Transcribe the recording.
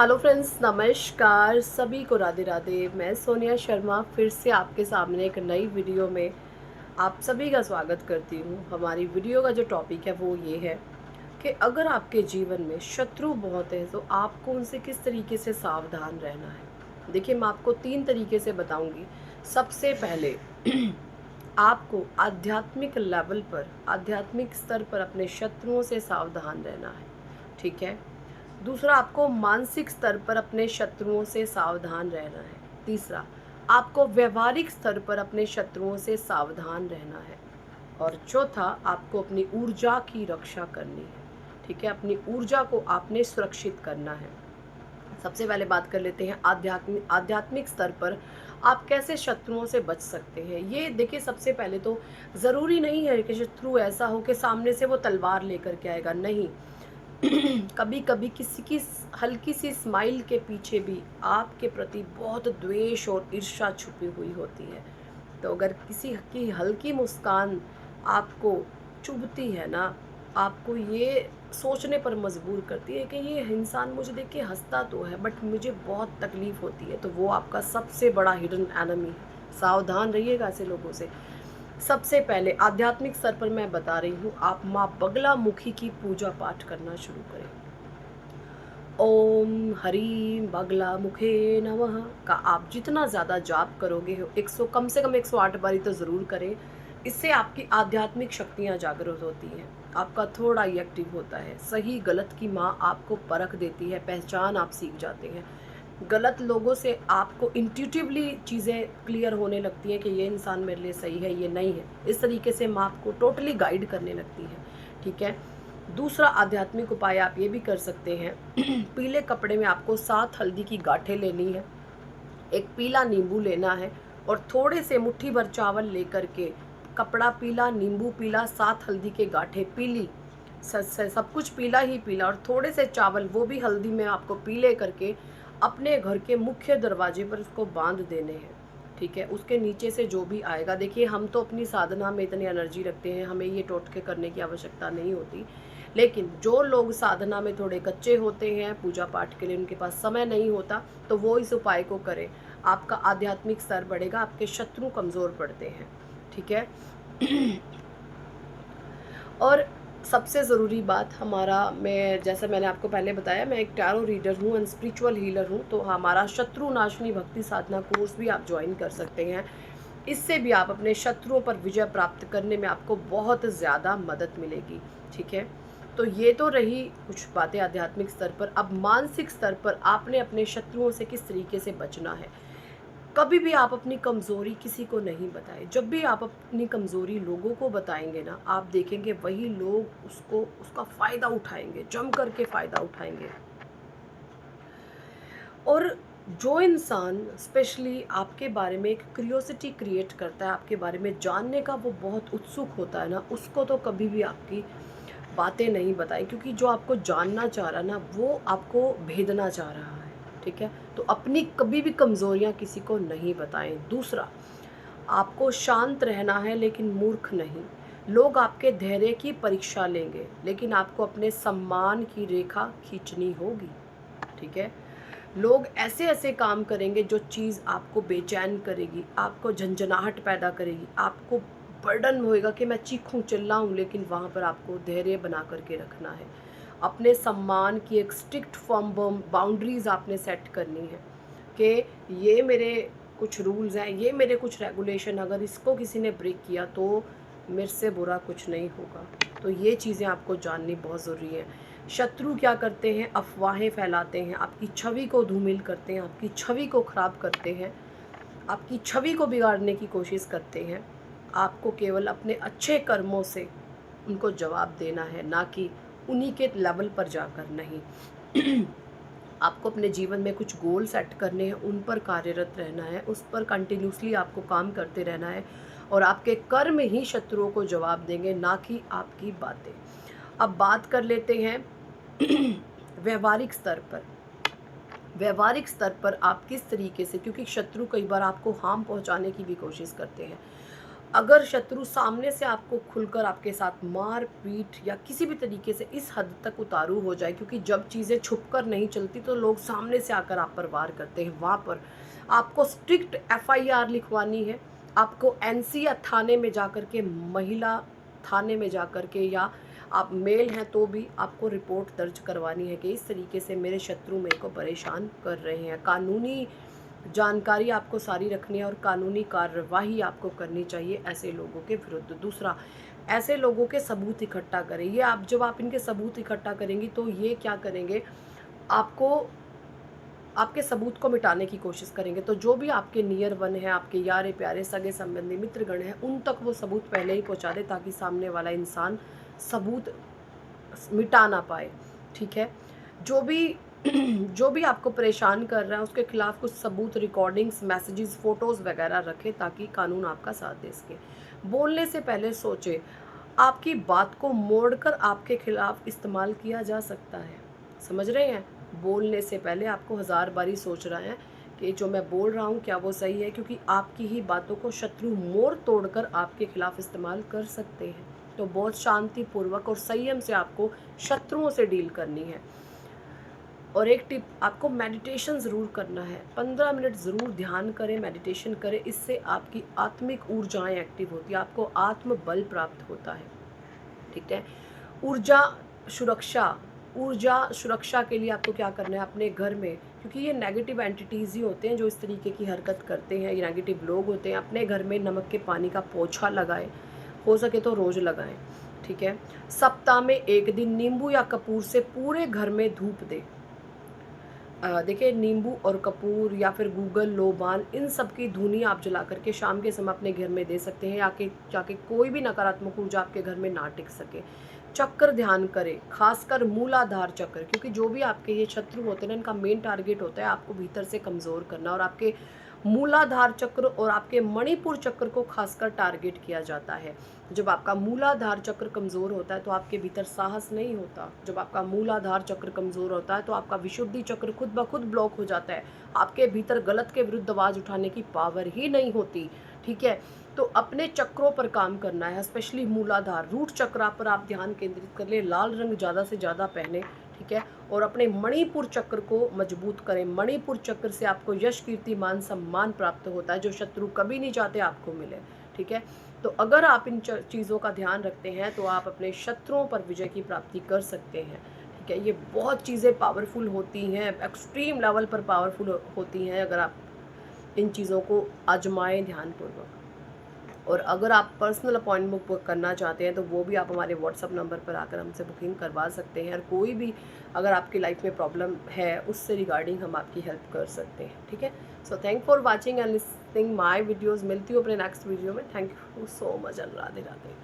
Hello friends, नमस्कार सभी को, राधे राधे। मैं सोनिया शर्मा फिर से आपके सामने एक नई वीडियो में आप सभी का स्वागत करती हूँ। हमारी वीडियो का जो टॉपिक है वो ये है कि अगर आपके जीवन में शत्रु बहुत है तो आपको उनसे किस तरीके से सावधान रहना है। देखिए, मैं आपको 3 तरीके से बताऊंगी। सबसे पहले आपको आध्यात्मिक लेवल पर, आध्यात्मिक स्तर पर अपने शत्रुओं से सावधान रहना है, ठीक है। दूसरा, आपको मानसिक स्तर पर अपने शत्रुओं से सावधान रहना है। तीसरा, आपको व्यवहारिक स्तर पर अपने शत्रुओं से सावधान रहना है। और चौथा, आपको अपनी ऊर्जा की रक्षा करनी है, ठीक है। अपनी ऊर्जा को आपने सुरक्षित करना है। सबसे पहले बात कर लेते हैं आध्यात्मिक आध्यात्मिक स्तर पर आप कैसे शत्रुओं से बच सकते हैं। ये देखिए, सबसे पहले तो ज़रूरी नहीं है कि शत्रु ऐसा हो कि सामने से वो तलवार लेकर के आएगा, नहीं। कभी कभी किसी की हल्की सी स्माइल के पीछे भी आपके प्रति बहुत द्वेष और ईर्ष्या छुपी हुई होती है। तो अगर किसी की हल्की मुस्कान आपको चुभती है ना, आपको ये सोचने पर मजबूर करती है कि ये इंसान मुझे देख के हंसता तो है बट मुझे बहुत तकलीफ होती है, तो वो आपका सबसे बड़ा हिडन एनिमी है। सावधान रहिएगा ऐसे लोगों से। सबसे पहले आध्यात्मिक स्तर पर मैं बता रही हूँ, आप माँ बगला मुखी की पूजा पाठ करना शुरू करें। ओम हरि बगला मुखे नमः का आप जितना ज़्यादा जाप करोगे, 100 कम से कम 108 बारी तो ज़रूर करें। इससे आपकी आध्यात्मिक शक्तियाँ जागृत होती हैं, आपका थोड़ा ही एक्टिव होता है। सही गलत की माँ आपको परख देती है, पहचान आप सीख जाते हैं। गलत लोगों से आपको इंट्यूटिवली चीज़ें क्लियर होने लगती हैं कि ये इंसान मेरे लिए सही है, ये नहीं है। इस तरीके से माँ आपको टोटली गाइड करने लगती है, ठीक है। दूसरा आध्यात्मिक उपाय आप ये भी कर सकते हैं। पीले कपड़े में आपको 7 हल्दी की गांठें लेनी है, एक पीला नींबू लेना है और थोड़े से मुट्ठी भर चावल लेकर के, कपड़ा पीला, नींबू पीला, 7 हल्दी के गांठें पीली, सब कुछ पीला ही पीला, और थोड़े से चावल वो भी हल्दी में आपको पीले करके अपने घर के मुख्य दरवाजे पर उसको बांध देने हैं, ठीक है। उसके नीचे से जो भी आएगा, देखिए हम तो अपनी साधना में इतनी एनर्जी रखते हैं, हमें ये टोटके करने की आवश्यकता नहीं होती। लेकिन जो लोग साधना में थोड़े कच्चे होते हैं, पूजा पाठ के लिए उनके पास समय नहीं होता, तो वो इस उपाय को करें। आपका आध्यात्मिक स्तर बढ़ेगा, आपके शत्रु कमज़ोर पड़ते हैं, ठीक है। और सबसे ज़रूरी बात हमारा, मैं जैसे मैंने आपको पहले बताया, मैं एक टैरो रीडर हूँ एंड स्पिरिचुअल हीलर हूँ, तो हमारा शत्रु नाशनी भक्ति साधना कोर्स भी आप ज्वाइन कर सकते हैं। इससे भी आप अपने शत्रुओं पर विजय प्राप्त करने में आपको बहुत ज़्यादा मदद मिलेगी, ठीक है। तो ये तो रही कुछ बातें आध्यात्मिक स्तर पर। अब मानसिक स्तर पर आपने अपने शत्रुओं से किस तरीके से बचना है। कभी भी आप अपनी कमज़ोरी किसी को नहीं बताएं। जब भी आप अपनी कमज़ोरी लोगों को बताएंगे ना, आप देखेंगे वही लोग उसका फ़ायदा उठाएंगे, जम करके फ़ायदा उठाएंगे। और जो इंसान स्पेशली आपके बारे में एक क्यूरियोसिटी क्रिएट करता है, आपके बारे में जानने का वो बहुत उत्सुक होता है ना, उसको तो कभी भी आपकी बातें नहीं बताएं, क्योंकि जो आपको जानना चाह रहा है ना, वो आपको भेदना चाह रहा है, ठीक है। तो अपनी कभी भी कमज़ोरियाँ किसी को नहीं बताएं। दूसरा, आपको शांत रहना है लेकिन मूर्ख नहीं। लोग आपके धैर्य की परीक्षा लेंगे, लेकिन आपको अपने सम्मान की रेखा खींचनी होगी, ठीक है। लोग ऐसे ऐसे काम करेंगे जो चीज़ आपको बेचैन करेगी, आपको झंझनाहट पैदा करेगी, आपको बर्डन होएगा कि मैं चीखूं चिल्लाऊं, लेकिन वहाँ पर आपको धैर्य बना करके रखना है। अपने सम्मान की एक स्ट्रिक्ट फॉर्म बाउंड्रीज आपने सेट करनी है कि ये मेरे कुछ रूल्स हैं, ये मेरे कुछ रेगुलेशन, अगर इसको किसी ने ब्रेक किया तो मेरे से बुरा कुछ नहीं होगा। तो ये चीज़ें आपको जाननी बहुत ज़रूरी है। शत्रु क्या करते हैं, अफवाहें फैलाते हैं, आपकी छवि को धूमिल करते हैं, आपकी छवि को ख़राब करते हैं, आपकी छवि को बिगाड़ने की कोशिश करते हैं। आपको केवल अपने अच्छे कर्मों से उनको जवाब देना है, ना कि उन्हीं के लेवल पर जाकर, नहीं। आपको अपने जीवन में कुछ गोल सेट करने हैं, उन पर कार्यरत रहना है, उस पर कंटिन्यूसली आपको काम करते रहना है, और आपके कर्म ही शत्रुओं को जवाब देंगे, ना कि आपकी बातें। अब बात कर लेते हैं व्यवहारिक स्तर पर। व्यवहारिक स्तर पर आप किस तरीके से, क्योंकि शत्रु कई बार आपको हार्म पहुंचाने की भी कोशिश करते हैं, अगर शत्रु सामने से आपको खुलकर आपके साथ मार पीट या किसी भी तरीके से इस हद तक उतारू हो जाए, क्योंकि जब चीज़ें छुप कर नहीं चलती तो लोग सामने से आकर आप पर वार करते हैं, वहाँ पर आपको स्ट्रिक्ट एफआईआर लिखवानी है। आपको एनसी या थाने में जाकर के, महिला थाने में जाकर के, या आप मेल हैं तो भी आपको रिपोर्ट दर्ज करवानी है कि इस तरीके से मेरे शत्रु मेरे को परेशान कर रहे हैं। कानूनी जानकारी आपको सारी रखनी है और कानूनी कार्रवाई आपको करनी चाहिए ऐसे लोगों के विरुद्ध। दूसरा, ऐसे लोगों के सबूत इकट्ठा करें। ये आप जब आप इनके सबूत इकट्ठा करेंगी तो ये क्या करेंगे, आपको आपके सबूत को मिटाने की कोशिश करेंगे। तो जो भी आपके नियर वन है, आपके यारे प्यारे सगे संबंधी मित्रगण हैं, उन तक वो सबूत पहले ही पहुंचा दे ताकि सामने वाला इंसान सबूत मिटा ना पाए। ठीक है, जो भी जो भी आपको परेशान कर रहा है उसके खिलाफ कुछ सबूत, रिकॉर्डिंग्स, मैसेजेस, फोटोज़ वगैरह रखें ताकि कानून आपका साथ दे सके। बोलने से पहले सोचें, आपकी बात को मोड़कर आपके खिलाफ इस्तेमाल किया जा सकता है। समझ रहे हैं? बोलने से पहले आपको हज़ार बारी सोच रहा है कि जो मैं बोल रहा हूँ क्या वो सही है, क्योंकि आपकी ही बातों को शत्रु मोड़ तोड़कर आपके खिलाफ इस्तेमाल कर सकते हैं। तो बहुत शांतिपूर्वक और संयम से आपको शत्रुओं से डील करनी है। और एक टिप, आपको मेडिटेशन ज़रूर करना है। 15 मिनट ज़रूर ध्यान करें, मेडिटेशन करें। इससे आपकी आत्मिक ऊर्जाएं एक्टिव होती है, आपको आत्मबल प्राप्त होता है। ठीक है, ऊर्जा सुरक्षा, ऊर्जा सुरक्षा के लिए आपको क्या करना है, अपने घर में, क्योंकि ये नेगेटिव एंटिटीज़ ही होते हैं जो इस तरीके की हरकत करते हैं, ये नेगेटिव लोग होते हैं। अपने घर में नमक के पानी का पोछा लगाएं, हो सके तो रोज़ लगाएं। ठीक है, सप्ताह में 1 दिन नींबू या कपूर से पूरे घर में धूप दें। देखिए, नींबू और कपूर या फिर गूगल, लोबान, इन सब की धुनी आप जला करके शाम के समय अपने घर में दे सकते हैं, जाके कोई भी नकारात्मक ऊर्जा आपके घर में ना टिक सके। चक्र ध्यान करें, खासकर मूलाधार चक्र, क्योंकि जो भी आपके ये शत्रु होते हैं ना, इनका मेन टारगेट होता है आपको भीतर से कमज़ोर करना। और आपके मूलाधार चक्र और आपके मणिपुर चक्र को खासकर टारगेट किया जाता है। जब आपका मूलाधार चक्र कमज़ोर होता है तो आपके भीतर साहस नहीं होता। जब आपका मूलाधार चक्र कमज़ोर होता है तो आपका विशुद्धि चक्र खुद ब खुद ब्लॉक हो जाता है। आपके भीतर गलत के विरुद्ध आवाज़ उठाने की पावर ही नहीं होती। ठीक है, तो अपने चक्रों पर काम करना है, स्पेशली मूलाधार रूट चक्र पर आप ध्यान केंद्रित कर ले। लाल रंग ज़्यादा से ज़्यादा पहने। ठीक है, और अपने मणिपुर चक्र को मजबूत करें। मणिपुर चक्र से आपको यश, कीर्ति, मान, सम्मान प्राप्त होता है, जो शत्रु कभी नहीं चाहते आपको मिले। ठीक है, तो अगर आप इन चीज़ों का ध्यान रखते हैं तो आप अपने शत्रुओं पर विजय की प्राप्ति कर सकते हैं। ठीक है, ये बहुत चीज़ें पावरफुल होती हैं, एक्सट्रीम लेवल पर पावरफुल होती हैं अगर आप इन चीज़ों को आजमाएं ध्यानपूर्वक। और अगर आप पर्सनल अपॉइंटमेंट बुक करना चाहते हैं तो वो भी आप हमारे व्हाट्सअप नंबर पर आकर हमसे बुकिंग करवा सकते हैं। और कोई भी अगर आपकी लाइफ में प्रॉब्लम है उससे रिगार्डिंग हम आपकी हेल्प कर सकते हैं। ठीक है, so thank for watching and listening my videos. मिलती हूँ अपने नेक्स्ट वीडियो में। Thank you so much and Radhe Radhe.